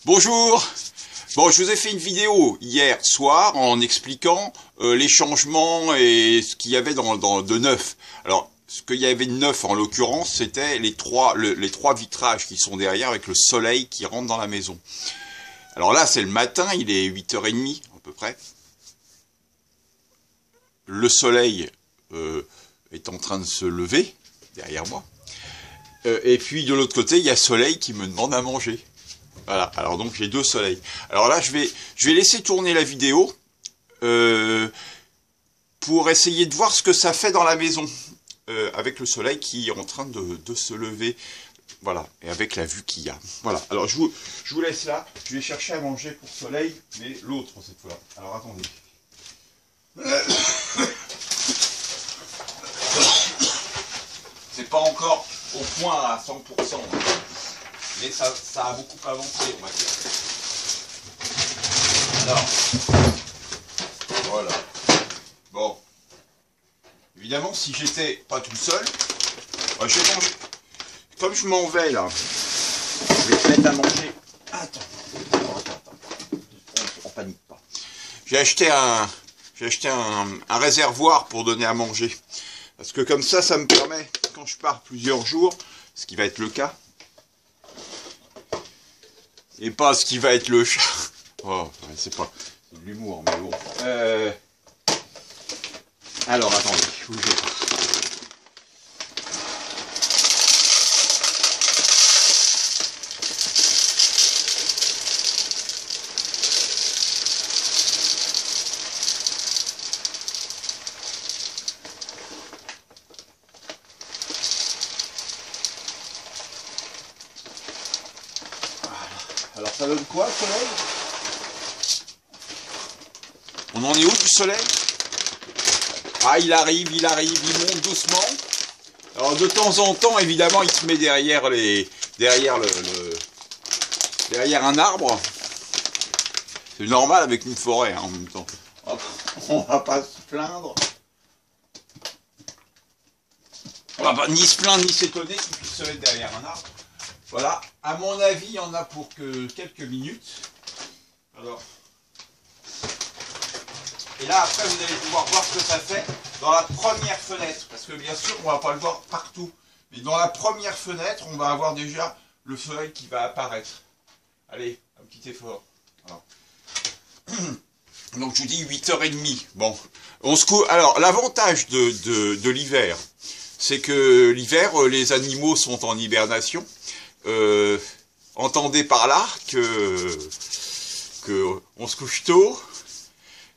Bonjour. Bon, je vous ai fait une vidéo hier soir en expliquant les changements et ce qu'il y avait de neuf. Alors, ce qu'il y avait de neuf en l'occurrence, c'était les trois vitrages qui sont derrière avec le soleil qui rentre dans la maison. Alors là, c'est le matin, il est 8h30 à peu près. Le soleil est en train de se lever derrière moi. Et puis de l'autre côté, il y a soleil qui me demande à manger. Voilà, alors donc j'ai deux soleils. Alors là, je vais laisser tourner la vidéo pour essayer de voir ce que ça fait dans la maison avec le soleil qui est en train de se lever. Voilà, et avec la vue qu'il y a. Voilà, alors je vous laisse là. Je vais chercher à manger pour soleil, mais l'autre cette fois-là. Alors attendez. C'est pas encore au point à 100%. Mais ça a beaucoup avancé, on va dire. Alors, voilà. Bon. Évidemment, si j'étais pas tout seul, bah, je vais manger. Comme je m'en vais là, je vais te mettre à manger. Attends. On panique pas. J'ai acheté un réservoir pour donner à manger. Parce que comme ça me permet, quand je pars plusieurs jours, ce qui va être le cas, et pas ce qui va être le chat. Oh, c'est de l'humour, mais bon. Alors, attendez, bougez pas. Alors ça donne quoi le soleil? On en est où du soleil? Ah, il arrive, il monte doucement. Alors de temps en temps, évidemment, il se met derrière un arbre. C'est normal avec une forêt hein, en même temps. On va pas se plaindre. On va pas ni se plaindre ni s'étonner qu'il puisse se mettre derrière un arbre. Voilà, à mon avis, il y en a pour que quelques minutes. Alors, et là, après, vous allez pouvoir voir ce que ça fait dans la première fenêtre. Parce que bien sûr, on ne va pas le voir partout. Mais dans la première fenêtre, on va avoir déjà le soleil qui va apparaître. Allez, un petit effort. Alors. Donc, je vous dis 8h30. Bon, on se couche. Alors, l'avantage de l'hiver, c'est que l'hiver, les animaux sont en hibernation. Entendez par là que on se couche tôt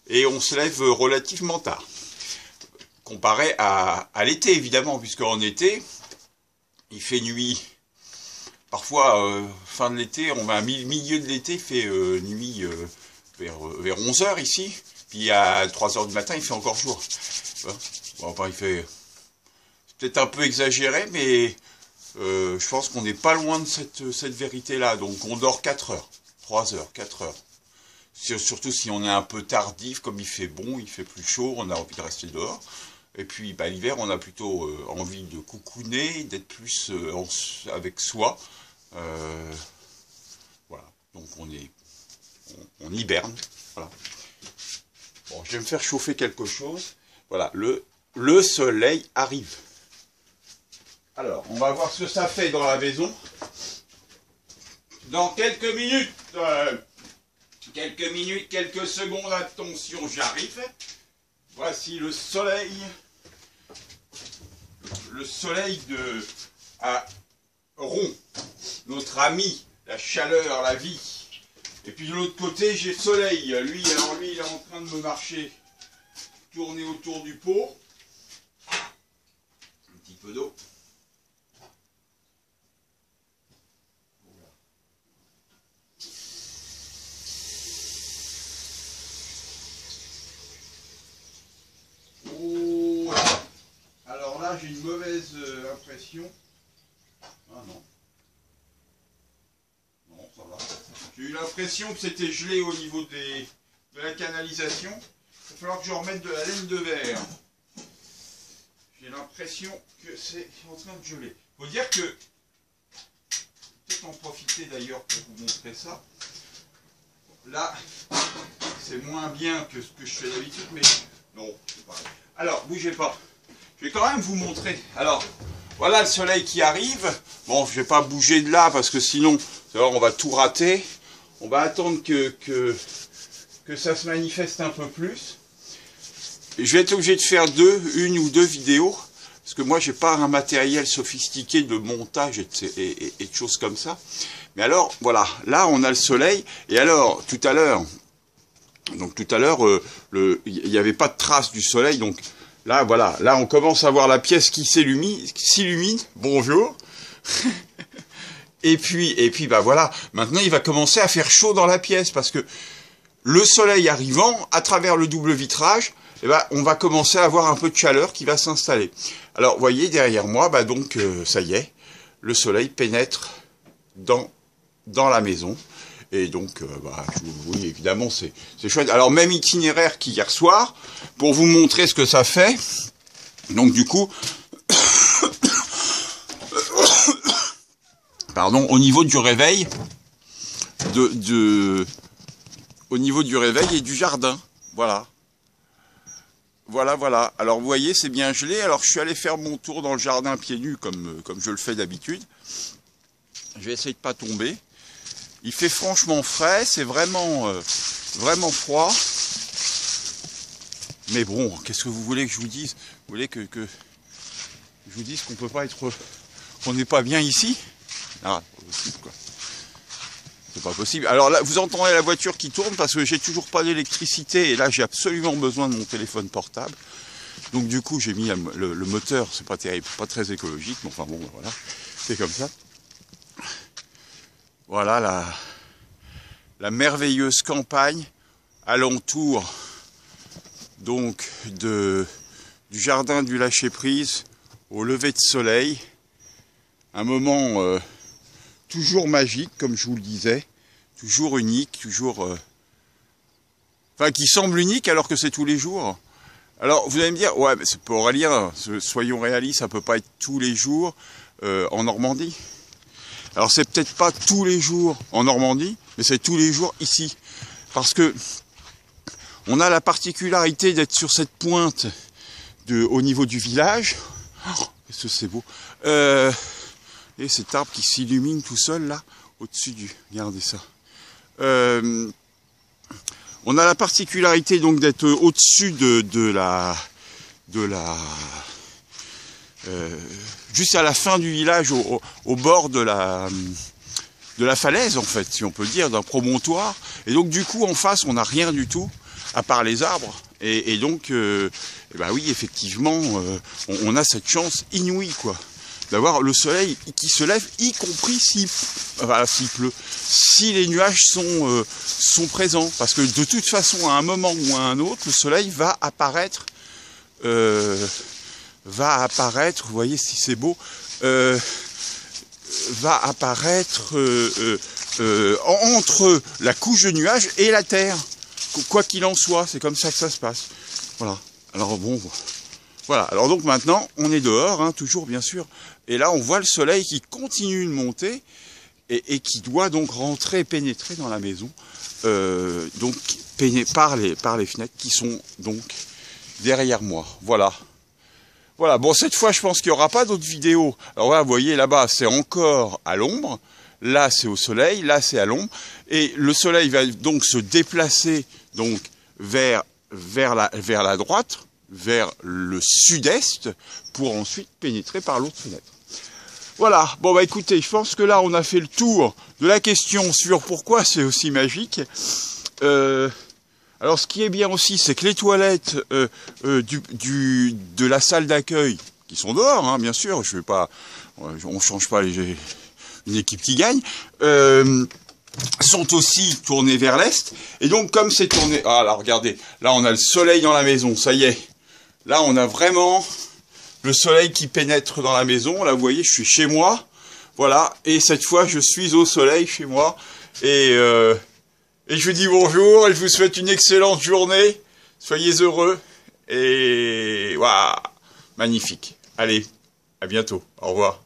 et on se lève relativement tard comparé à l'été évidemment, puisqu'en été il fait nuit parfois fin de l'été, on va milieu de l'été, il fait nuit vers 11h ici, puis à 3h du matin il fait encore jour. Bon, enfin, il fait peut-être un peu exagéré, mais je pense qu'on n'est pas loin de cette vérité-là. Donc on dort 4 heures, 3 heures, 4 heures. Surtout si on est un peu tardif, comme il fait bon, il fait plus chaud, on a envie de rester dehors. Et puis bah, l'hiver, on a plutôt envie de coucouner, d'être plus avec soi. Voilà, donc on hiberne. Voilà. Bon, je vais me faire chauffer quelque chose. Voilà, le soleil arrive. Alors, on va voir ce que ça fait dans la maison. Dans quelques minutes, quelques secondes, attention, j'arrive. Voici le soleil à rond, notre ami, la chaleur, la vie. Et puis de l'autre côté, j'ai le soleil. Lui, il est en train de me marcher, tourner autour du pot. Un petit peu d'eau. Alors là, j'ai une mauvaise impression. Ah non. Non, ça va. J'ai eu l'impression que c'était gelé au niveau de la canalisation. Il va falloir que je remette de la laine de verre. J'ai l'impression que c'est en train de geler. Faut dire que peut-être en profiter d'ailleurs pour vous montrer ça. Là, c'est moins bien que ce que je fais d'habitude, mais non, c'est pareil. Alors, bougez pas. Je vais quand même vous montrer. Alors, voilà le soleil qui arrive. Bon, je vais pas bouger de là parce que sinon, on va tout rater. On va attendre que ça se manifeste un peu plus. Et je vais être obligé de faire une ou deux vidéos. Parce que moi, j'ai pas un matériel sophistiqué de montage et de choses comme ça. Mais alors, voilà, là, on a le soleil. Et alors, tout à l'heure, il n'y avait pas de trace du soleil. Donc là, voilà, là, on commence à voir la pièce qui s'illumine. Bonjour. et puis, bah voilà, maintenant, il va commencer à faire chaud dans la pièce. Parce que le soleil arrivant, à travers le double vitrage, eh ben, on va commencer à avoir un peu de chaleur qui va s'installer. Alors, vous voyez, derrière moi, bah donc, ça y est, le soleil pénètre dans la maison. Et donc, bah, oui, évidemment, c'est chouette. Alors, même itinéraire qu'hier soir, pour vous montrer ce que ça fait. Donc, du coup, pardon, au niveau du réveil, au niveau du réveil et du jardin, voilà. Voilà. Alors, vous voyez, c'est bien gelé. Alors, je suis allé faire mon tour dans le jardin pieds nus, comme je le fais d'habitude. Je vais essayer de pas tomber. Il fait franchement frais, c'est vraiment froid. Mais bon, qu'est-ce que vous voulez que je vous dise? Vous voulez que je vous dise qu'on peut pas être... qu'on n'est pas bien ici? Ah, c'est pas possible, quoi. C'est pas possible. Alors là, vous entendez la voiture qui tourne parce que j'ai toujours pas d'électricité et là j'ai absolument besoin de mon téléphone portable. Donc du coup j'ai mis le moteur, c'est pas terrible, pas très écologique, mais enfin bon, voilà, c'est comme ça. Voilà la merveilleuse campagne alentour donc du jardin du lâcher-prise au lever de soleil. Un moment toujours magique, comme je vous le disais, toujours unique, toujours... Enfin, qui semble unique alors que c'est tous les jours. Alors, vous allez me dire, ouais, mais c'est pour Aurélien, soyons réalistes, ça peut pas être tous les jours en Normandie. Alors, c'est peut-être pas tous les jours en Normandie, mais c'est tous les jours ici. Parce que on a la particularité d'être sur cette pointe au niveau du village. Oh, qu'est-ce que c'est beau. Et cet arbre qui s'illumine tout seul là, au-dessus du... Regardez ça. On a la particularité donc d'être au-dessus juste à la fin du village, au bord de la falaise en fait, si on peut dire, d'un promontoire. Et donc du coup en face on n'a rien du tout, à part les arbres. Et donc, bah oui effectivement, on a cette chance inouïe quoi. D'avoir le soleil qui se lève, y compris s'il pleut, si les nuages sont présents. Parce que de toute façon, à un moment ou à un autre, le soleil va apparaître, vous voyez si c'est beau, va apparaître entre la couche de nuages et la terre. Quoi qu'il en soit, c'est comme ça que ça se passe. Voilà. Alors bon... Voilà, alors donc maintenant, on est dehors, hein, toujours bien sûr, et là on voit le soleil qui continue de monter, et qui doit donc rentrer, pénétrer dans la maison, donc par les fenêtres qui sont donc derrière moi, voilà. Voilà, bon cette fois je pense qu'il n'y aura pas d'autres vidéos, alors là vous voyez là-bas c'est encore à l'ombre, là c'est au soleil, là c'est à l'ombre, et le soleil va donc se déplacer donc vers la droite, vers le sud-est, pour ensuite pénétrer par l'autre fenêtre. Voilà, bon bah écoutez, je pense que là on a fait le tour de la question sur pourquoi c'est aussi magique. Alors ce qui est bien aussi, c'est que les toilettes de la salle d'accueil, qui sont dehors, hein, bien sûr, on change pas une équipe qui gagne, sont aussi tournées vers l'est. Et donc comme c'est tourné... Ah là, regardez, là on a le soleil dans la maison, ça y est. Là, on a vraiment le soleil qui pénètre dans la maison. Là, vous voyez, je suis chez moi. Voilà. Et cette fois, je suis au soleil chez moi. Et je vous dis bonjour et je vous souhaite une excellente journée. Soyez heureux. Et waouh, magnifique. Allez, à bientôt. Au revoir.